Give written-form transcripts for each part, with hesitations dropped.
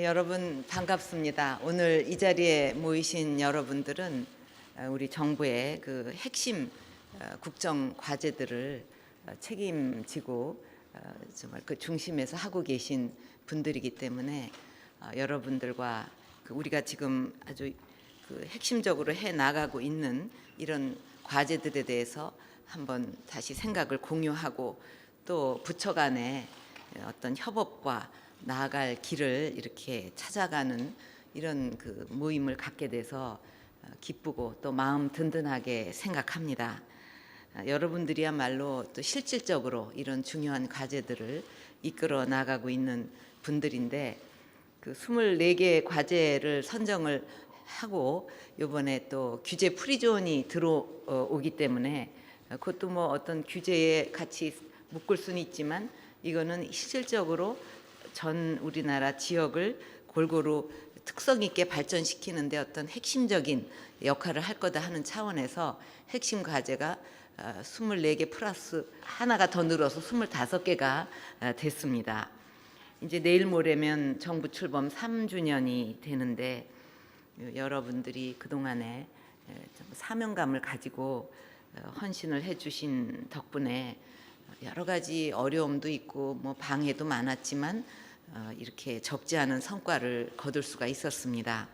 여러분 반갑습니다. 오늘 이 자리에 모이신 여러분들은 우리 정부의 그 핵심 국정 과제들을 책임지고 정말 그 중심에서 하고 계신 분들이기 때문에 여러분들과 우리가 지금 아주 그 핵심적으로 해 나가고 있는 이런 과제들에 대해서 한번 다시 생각을 공유하고 또 부처 간의 어떤 협업과 나아갈 길을 이렇게 찾아가는 이런 그 모임을 갖게 돼서 기쁘고 또 마음 든든하게 생각합니다. 여러분들이야말로 또 실질적으로 이런 중요한 과제들을 이끌어 나가고 있는 분들인데 그 24개의 과제를 선정을 하고 이번에 또 규제 프리존이 들어오기 때문에 그것도 뭐 어떤 규제에 같이 묶을 수는 있지만 이거는 실질적으로 전 우리나라 지역을 골고루 특성 있게 발전시키는 데 어떤 핵심적인 역할을 할 거다 하는 차원에서 핵심 과제가 24개 플러스 하나가 더 늘어서 25개가 됐습니다. 이제 내일 모레면 정부 출범 3주년이 되는데 여러분들이 그동안에 사명감을 가지고 헌신을 해주신 덕분에 여러 가지 어려움도 있고 뭐 방해도 많았지만 이렇게 적지 않은 성과를 거둘 수가 있었습니다.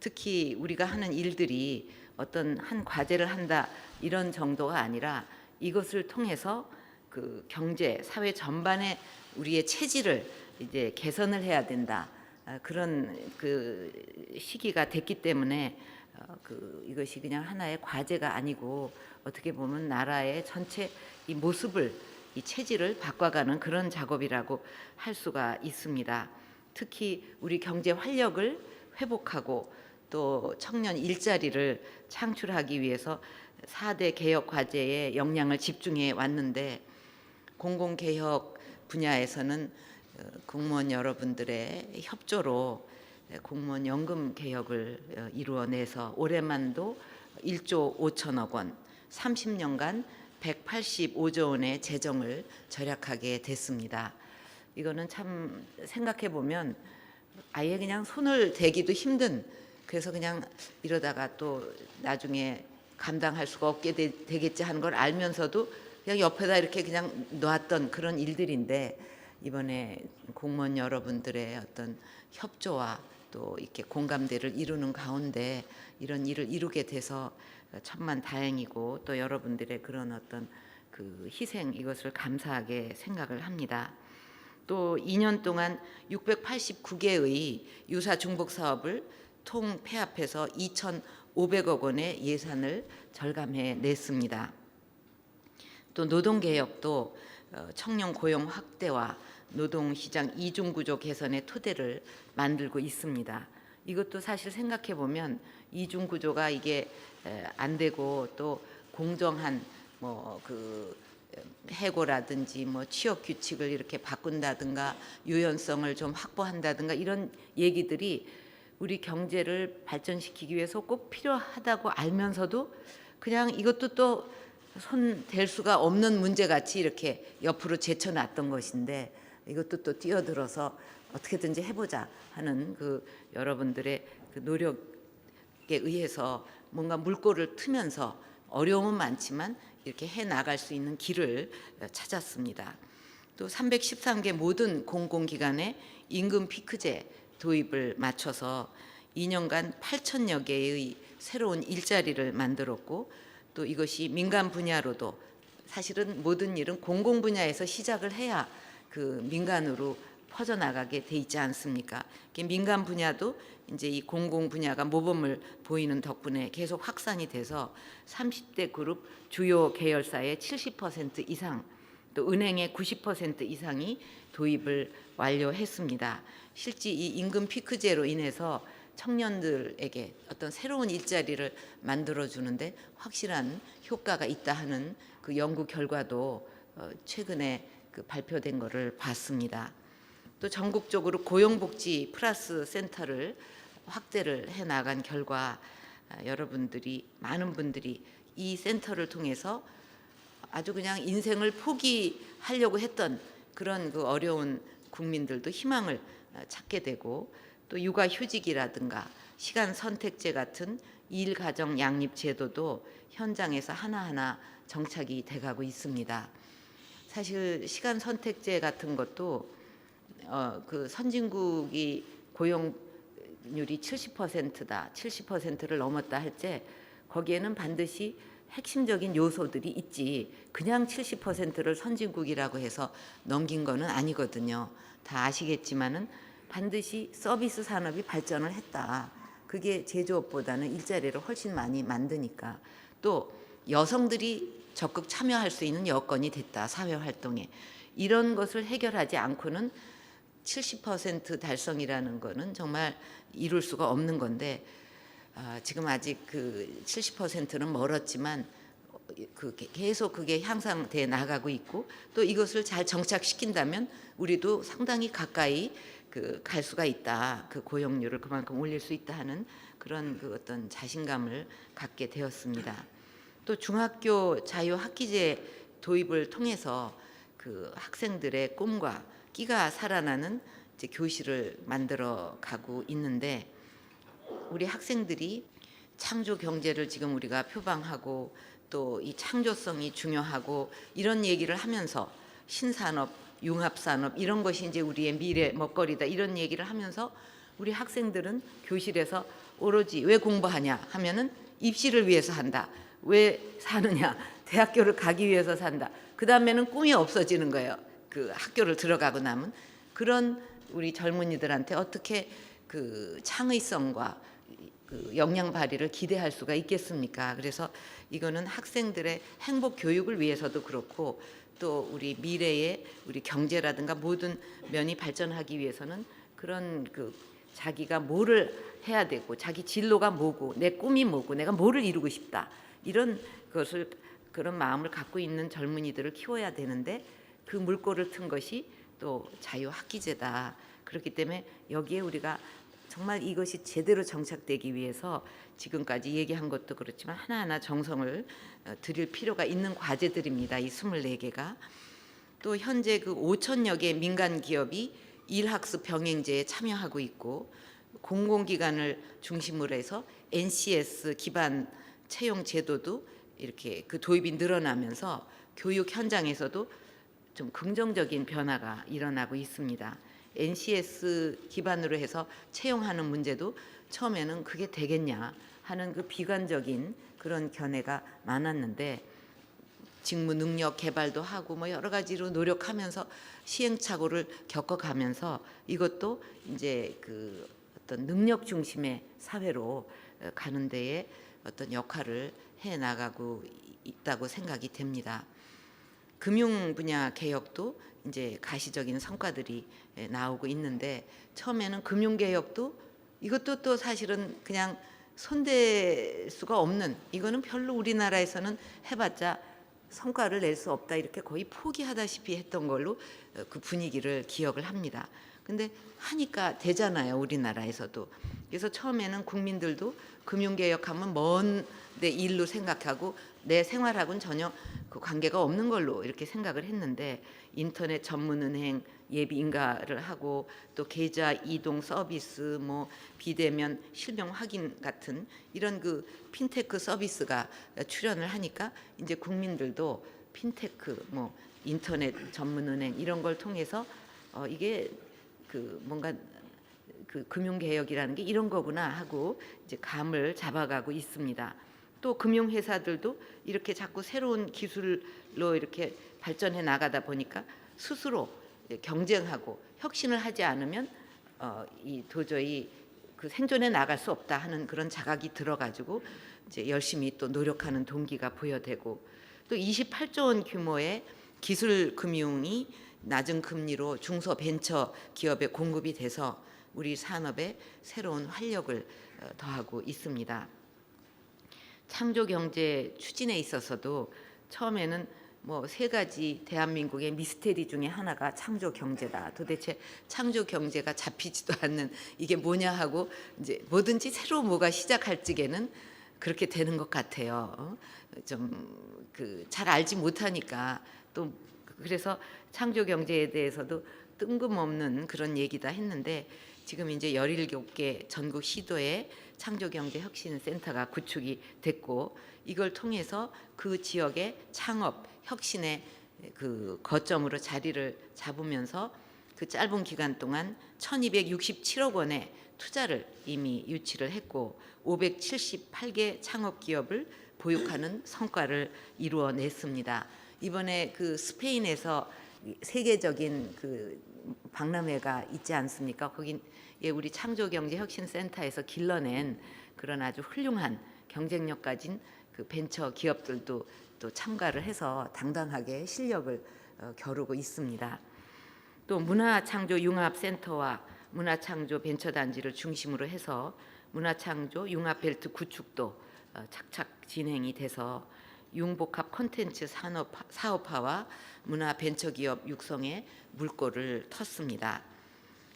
특히 우리가 하는 일들이 어떤 한 과제를 한다 이런 정도가 아니라 이것을 통해서 그 경제, 사회 전반의 우리의 체질을 이제 개선을 해야 된다. 그런 그 시기가 됐기 때문에 이것이 그냥 하나의 과제가 아니고 어떻게 보면 나라의 전체 이 모습을 이 체질을 바꿔가는 그런 작업이라고 할 수가 있습니다. 특히 우리 경제 활력을 회복하고 또 청년 일자리를 창출하기 위해서 4대 개혁 과제에 역량을 집중해 왔는데 공공개혁 분야에서는 공무원 여러분들의 협조로 공무원 연금 개혁을 이루어내서 올해만도 1조 5천억 원, 30년간 185조 원의 재정을 절약하게 됐습니다. 이거는 참 생각해 보면 아예 그냥 손을 대기도 힘든, 그래서 그냥 이러다가 또 나중에 감당할 수가 없게 되겠지 하는 걸 알면서도 그냥 옆에다 이렇게 그냥 놨던 그런 일들인데 이번에 공무원 여러분들의 어떤 협조와 또 이렇게 공감대를 이루는 가운데 이런 일을 이루게 돼서 천만 다행이고 또 여러분들의 그런 어떤 그 희생 이것을 감사하게 생각을 합니다. 또 2년 동안 689개의 유사 중복 사업을 통 폐합해서 2,500억 원의 예산을 절감해 냈습니다. 또 노동개혁도 청년 고용 확대와 노동시장 이중구조 개선의 토대를 만들고 있습니다. 이것도 사실 생각해 보면 이중구조가 이게 안 되고 또 공정한 뭐 그 해고라든지 뭐 취업 규칙을 이렇게 바꾼다든가 유연성을 좀 확보한다든가 이런 얘기들이 우리 경제를 발전시키기 위해서 꼭 필요하다고 알면서도 그냥 이것도 또 손 댈 수가 없는 문제같이 이렇게 옆으로 제쳐놨던 것인데 이것도 또 뛰어들어서 어떻게든지 해보자 하는 그 여러분들의 그 노력에 의해서 뭔가 물꼬를 트면서 어려움은 많지만 이렇게 해 나갈 수 있는 길을 찾았습니다. 또 313개 모든 공공기관의 임금 피크제 도입을 맞춰서 2년간 8천여 개의 새로운 일자리를 만들었고 또 이것이 민간 분야로도 사실은 모든 일은 공공 분야에서 시작을 해야 그 민간으로 퍼져나가게 돼 있지 않습니까? 민간 분야도 이제 이 공공 분야가 모범을 보이는 덕분에 계속 확산이 돼서 30대 그룹 주요 계열사의 70% 이상 또 은행의 90% 이상이 도입을 완료했습니다. 실제 이 임금 피크제로 인해서 청년들에게 어떤 새로운 일자리를 만들어주는데 확실한 효과가 있다 하는 그 연구 결과도 최근에 그 발표된 것을 봤습니다. 또 전국적으로 고용복지 플러스 센터를 확대를 해 나간 결과 여러분들이 많은 분들이 이 센터를 통해서 아주 그냥 인생을 포기하려고 했던 그런 그 어려운 국민들도 희망을 찾게 되고 또 육아휴직이라든가 시간 선택제 같은 일가정 양립 제도도 현장에서 하나하나 정착이 돼가고 있습니다. 사실 시간 선택제 같은 것도 그 선진국이 고용률이 70%다, 70%를 넘었다 할 때 거기에는 반드시 핵심적인 요소들이 있지 그냥 70%를 선진국이라고 해서 넘긴 거는 아니거든요. 다 아시겠지만은 반드시 서비스 산업이 발전을 했다. 그게 제조업보다는 일자리를 훨씬 많이 만드니까 또 여성들이 적극 참여할 수 있는 여건이 됐다. 사회활동에. 이런 것을 해결하지 않고는 70% 달성이라는 거는 정말 이룰 수가 없는 건데 지금 아직 그 70%는 멀었지만 계속 그게 향상돼 나가고 있고 또 이것을 잘 정착시킨다면 우리도 상당히 가까이 갈 수가 있다. 그 고용률을 그만큼 올릴 수 있다 하는 그런 그 어떤 자신감을 갖게 되었습니다. 또 중학교 자유학기제 도입을 통해서 그 학생들의 꿈과 끼가 살아나는 이제 교실을 만들어 가고 있는데 우리 학생들이 창조 경제를 지금 우리가 표방하고 또 이 창조성이 중요하고 이런 얘기를 하면서 신산업, 융합산업 이런 것이 이제 우리의 미래 먹거리다 이런 얘기를 하면서 우리 학생들은 교실에서 오로지 왜 공부하냐 하면은 입시를 위해서 한다. 왜 사느냐? 대학교를 가기 위해서 산다. 그 다음에는 꿈이 없어지는 거예요. 그 학교를 들어가고 나면 그런 우리 젊은이들한테 어떻게 그 창의성과 그 역량 발휘를 기대할 수가 있겠습니까? 그래서 이거는 학생들의 행복 교육을 위해서도 그렇고 또 우리 미래의 우리 경제라든가 모든 면이 발전하기 위해서는 그런 그 자기가 뭐를 해야 되고 자기 진로가 뭐고 내 꿈이 뭐고 내가 뭐를 이루고 싶다 이런 것을 그런 마음을 갖고 있는 젊은이들을 키워야 되는데 그 물꼬를 튼 것이 또 자유학기제다. 그렇기 때문에 여기에 우리가 정말 이것이 제대로 정착되기 위해서 지금까지 얘기한 것도 그렇지만 하나하나 정성을 들일 필요가 있는 과제들입니다. 이 24개가. 또 현재 그 5천여 개 민간 기업이 일학습 병행제에 참여하고 있고 공공기관을 중심으로 해서 NCS 기반 채용 제도도 이렇게 그 도입이 늘어나면서 교육 현장에서도 좀 긍정적인 변화가 일어나고 있습니다. NCS 기반으로 해서 채용하는 문제도 처음에는 그게 되겠냐 하는 그 비관적인 그런 견해가 많았는데 직무 능력 개발도 하고 뭐 여러 가지로 노력하면서 시행착오를 겪어가면서 이것도 이제 그 어떤 능력 중심의 사회로 가는 데에 어떤 역할을 해 나가고 있다고 생각이 됩니다. 금융 분야 개혁도 이제 가시적인 성과들이 나오고 있는데 처음에는 금융 개혁도 이것도 또 사실은 그냥 손댈 수가 없는 이거는 별로 우리나라에서는 해봤자 성과를 낼 수 없다 이렇게 거의 포기하다시피 했던 걸로 그 분위기를 기억을 합니다. 근데 하니까 되잖아요 우리나라에서도. 그래서 처음에는 국민들도 금융개혁하면 먼 내 일로 생각하고 내 생활하고는 전혀 그 관계가 없는 걸로 이렇게 생각을 했는데 인터넷 전문은행 예비인가를 하고 또 계좌 이동 서비스 뭐 비대면 실명 확인 같은 이런 그 핀테크 서비스가 출현을 하니까 이제 국민들도 핀테크 뭐 인터넷 전문은행 이런 걸 통해서 이게 그 뭔가 그 금융개혁이라는 게 이런 거구나 하고 이제 감을 잡아가고 있습니다. 또 금융회사들도 이렇게 자꾸 새로운 기술로 이렇게 발전해 나가다 보니까 스스로 경쟁하고 혁신을 하지 않으면 이 도저히 그 생존해 나갈 수 없다 하는 그런 자각이 들어가지고 이제 열심히 또 노력하는 동기가 부여되고 또 28조 원 규모의 기술 금융이 낮은 금리로 중소벤처 기업에 공급이 돼서 우리 산업에 새로운 활력을 더하고 있습니다. 창조 경제 추진에 있어서도 처음에는 뭐 세 가지 대한민국의 미스테리 중에 하나가 창조 경제다. 도대체 창조 경제가 잡히지도 않는 이게 뭐냐 하고 이제 뭐든지 새로 뭐가 시작할 적에는 그렇게 되는 것 같아요. 좀 그 잘 알지 못하니까 또 그래서 창조 경제에 대해서도 뜬금없는 그런 얘기다 했는데 지금 이제 17개 전국 시도에 창조경제혁신센터가 구축이 됐고, 이걸 통해서 그 지역의 창업 혁신의 그 거점으로 자리를 잡으면서 그 짧은 기간 동안 1,267억 원의 투자를 이미 유치를 했고 578개 창업 기업을 보육하는 성과를 이루어냈습니다. 이번에 그 스페인에서 세계적인 그 박람회가 있지 않습니까? 거긴 우리 창조경제혁신센터에서 길러낸 그런 아주 훌륭한 경쟁력 가진 그 벤처 기업들도 또 참가를 해서 당당하게 실력을 겨루고 있습니다. 또 문화창조융합센터와 문화창조벤처단지를 중심으로 해서 문화창조 융합벨트 구축도 착착 진행이 돼서 융복합 콘텐츠 사업화와 문화벤처기업 육성에 물꼬를 텄습니다.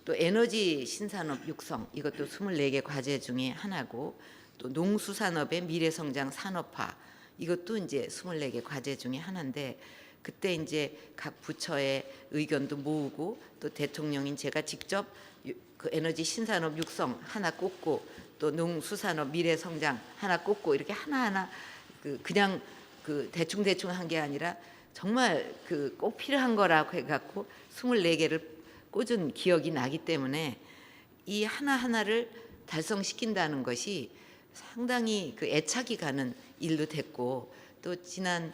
또 에너지 신산업 육성, 이것도 24개 과제 중에 하나고, 또 농수산업의 미래성장 산업화, 이것도 이제 24개 과제 중에 하나인데, 그때 이제 각 부처의 의견도 모으고 또 대통령인 제가 직접 그 에너지 신산업 육성 하나 꼽고 또 농수산업 미래성장 하나 꼽고 이렇게 하나하나 그냥 그 대충 한 게 아니라 정말 그 꼭 필요한 거라고 해갖고 24개를 꽂은 기억이 나기 때문에 이 하나하나를 달성시킨다는 것이 상당히 그 애착이 가는 일도 됐고, 또 지난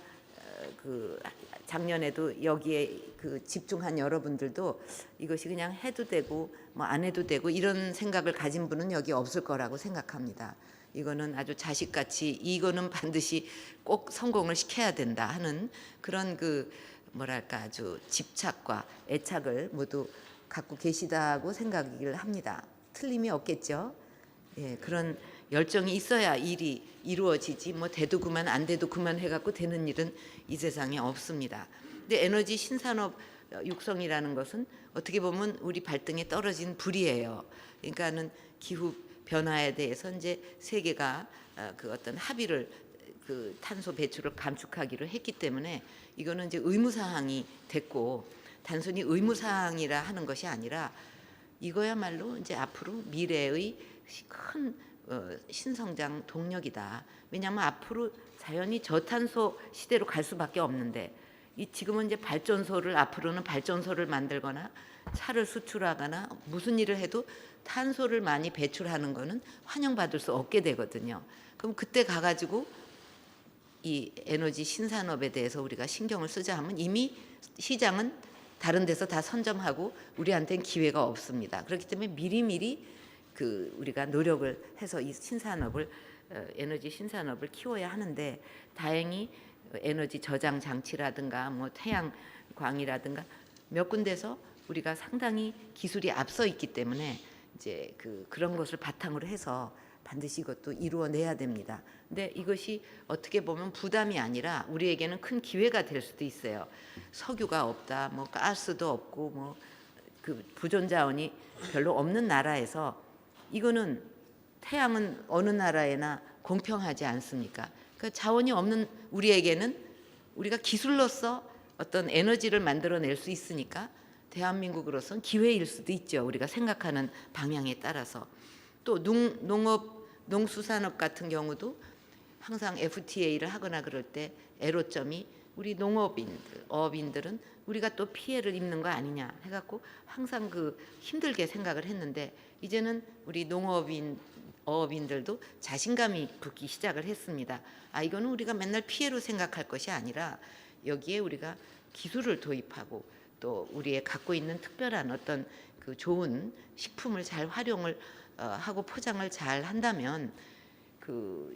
그 작년에도 여기에 그 집중한 여러분들도 이것이 그냥 해도 되고 뭐 안 해도 되고 이런 생각을 가진 분은 여기 없을 거라고 생각합니다. 이거는 아주 자식같이 이거는 반드시 꼭 성공을 시켜야 된다 하는 그런 그 뭐랄까 아주 집착과 애착을 모두 갖고 계시다고 생각을 합니다. 틀림이 없겠죠. 예, 그런 열정이 있어야 일이 이루어지지 뭐 돼도 그만 안 돼도 그만 해갖고 되는 일은 이 세상에 없습니다. 근데 에너지 신산업 육성이라는 것은 어떻게 보면 우리 발등에 떨어진 불이에요. 그러니까는 기후 변화에 대해서 이제 세계가 그 어떤 합의를 그 탄소 배출을 감축하기로 했기 때문에 이거는 이제 의무 사항이 됐고, 단순히 의무 사항이라 하는 것이 아니라 이거야말로 이제 앞으로 미래의 큰 신성장 동력이다. 왜냐하면 앞으로 자연히 저탄소 시대로 갈 수밖에 없는데, 이 지금은 이제 발전소를 앞으로는 발전소를 만들거나 차를 수출하거나 무슨 일을 해도 탄소를 많이 배출하는 거는 환영받을 수 없게 되거든요. 그럼 그때 가가지고 이 에너지 신산업에 대해서 우리가 신경을 쓰자 하면 이미 시장은 다른 데서 다 선점하고 우리한테는 기회가 없습니다. 그렇기 때문에 미리미리 그 우리가 노력을 해서 이 신산업을 에너지 신산업을 키워야 하는데, 다행히 에너지 저장 장치라든가 뭐 태양광이라든가 몇 군데서 우리가 상당히 기술이 앞서 있기 때문에 이제 그런 것을 바탕으로 해서 반드시 이것도 이루어내야 됩니다. 근데 이것이 어떻게 보면 부담이 아니라 우리에게는 큰 기회가 될 수도 있어요. 석유가 없다, 뭐 가스도 없고 뭐 그 보존 자원이 별로 없는 나라에서 이거는 태양은 어느 나라에나 공평하지 않습니까? 그 자원이 없는 우리에게는 우리가 기술로서 어떤 에너지를 만들어낼 수 있으니까 대한민국으로서는 기회일 수도 있죠. 우리가 생각하는 방향에 따라서. 또 농수산업 같은 경우도 항상 FTA를 하거나 그럴 때 애로점이 우리 어업인들은 우리가 또 피해를 입는 거 아니냐 해갖고 항상 그 힘들게 생각을 했는데, 이제는 우리 어업인들도 자신감이 붙기 시작을 했습니다. 이거는 우리가 맨날 피해로 생각할 것이 아니라 여기에 우리가 기술을 도입하고 또 우리의 갖고 있는 특별한 어떤 그 좋은 식품을 잘 활용을 하고 포장을 잘 한다면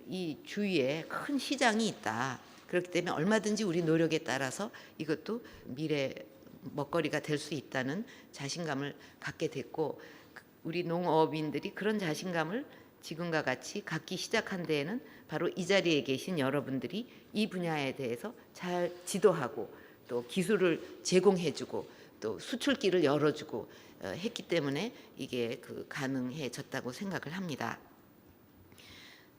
이 주위에 큰 시장이 있다. 그렇기 때문에 얼마든지 우리 노력에 따라서 이것도 미래 먹거리가 될 수 있다는 자신감을 갖게 됐고, 우리 농업인들이 그런 자신감을 지금과 같이 갖기 시작한 데에는 바로 이 자리에 계신 여러분들이 이 분야에 대해서 잘 지도하고 또 기술을 제공해주고 또 수출길을 열어주고 했기 때문에 이게 가능해졌다고 생각을 합니다.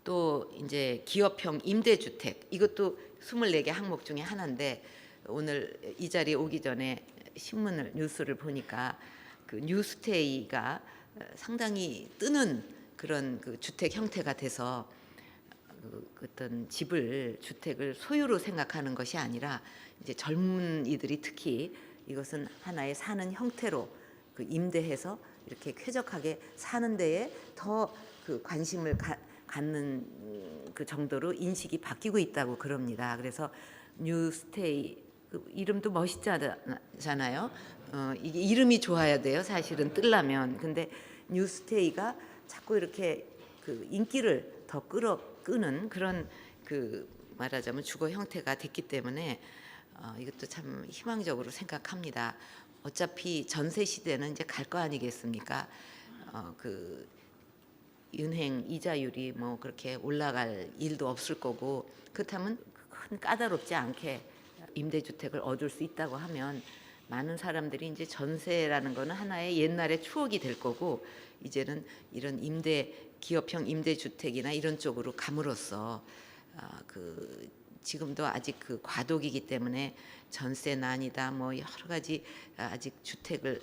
또 이제 기업형 임대주택, 이것도 24개 항목 중에 하나인데, 오늘 이 자리에 오기 전에 뉴스를 보니까 그 뉴스테이가 상당히 뜨는 그런 그 주택 형태가 돼서 어떤 주택을 소유로 생각하는 것이 아니라 이제 젊은이들이 특히 이것은 하나의 사는 형태로 그 임대해서 이렇게 쾌적하게 사는 데에 더 그 관심을 갖는 그 정도로 인식이 바뀌고 있다고 그럽니다. 그래서 뉴스테이 그 이름도 멋있잖아요. 이게 이름이 좋아야 돼요. 사실은 뜨려면. 근데 뉴스테이가 자꾸 이렇게 그 인기를 더 끄는 그런 그 말하자면 주거 형태가 됐기 때문에 이것도 참 희망적으로 생각합니다. 어차피 전세 시대는 이제 갈 거 아니겠습니까? 그 은행 이자율이 뭐 그렇게 올라갈 일도 없을 거고 그렇다면 큰 까다롭지 않게 임대주택을 얻을 수 있다고 하면 많은 사람들이 이제 전세라는 거는 하나의 옛날의 추억이 될 거고 이제는 이런 기업형 임대주택이나 이런 쪽으로 감으로써 그 지금도 아직 그 과도기이기 때문에 전세난이다 뭐 여러 가지 아직 주택을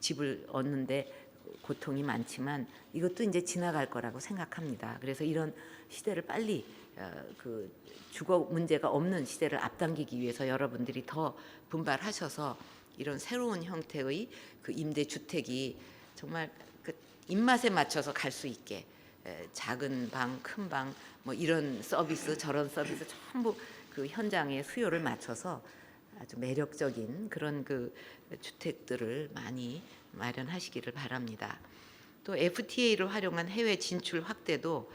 집을 얻는데 고통이 많지만 이것도 이제 지나갈 거라고 생각합니다. 그래서 이런 시대를 빨리 그 주거 문제가 없는 시대를 앞당기기 위해서 여러분들이 더 분발하셔서 이런 새로운 형태의 그 임대주택이 정말 그 입맛에 맞춰서 갈 수 있게 작은 방, 큰 방 뭐 이런 서비스 저런 서비스 전부 그 현장의 수요를 맞춰서 아주 매력적인 그런 그 주택들을 많이 마련하시기를 바랍니다. 또 FTA를 활용한 해외 진출 확대도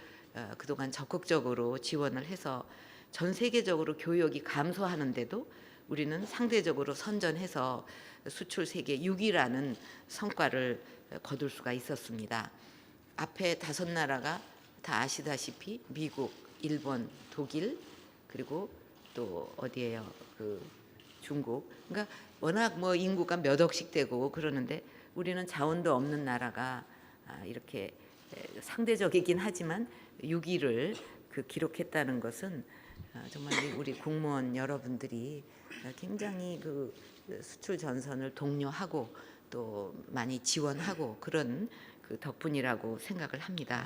그동안 적극적으로 지원을 해서 전 세계적으로 교역이 감소하는데도 우리는 상대적으로 선전해서 수출 세계 6위라는 성과를 거둘 수가 있었습니다. 앞에 5나라가 다 아시다시피 미국, 일본, 독일 그리고 또 어디예요? 그 중국. 그러니까 워낙 뭐 인구가 몇 억씩 되고 그러는데 우리는 자원도 없는 나라가 이렇게 상대적이긴 하지만 6위를 그 기록했다는 것은 정말 우리 공무원 여러분들이 굉장히 그 수출 전선을 독려하고 또 많이 지원하고 그런 그 덕분이라고 생각을 합니다.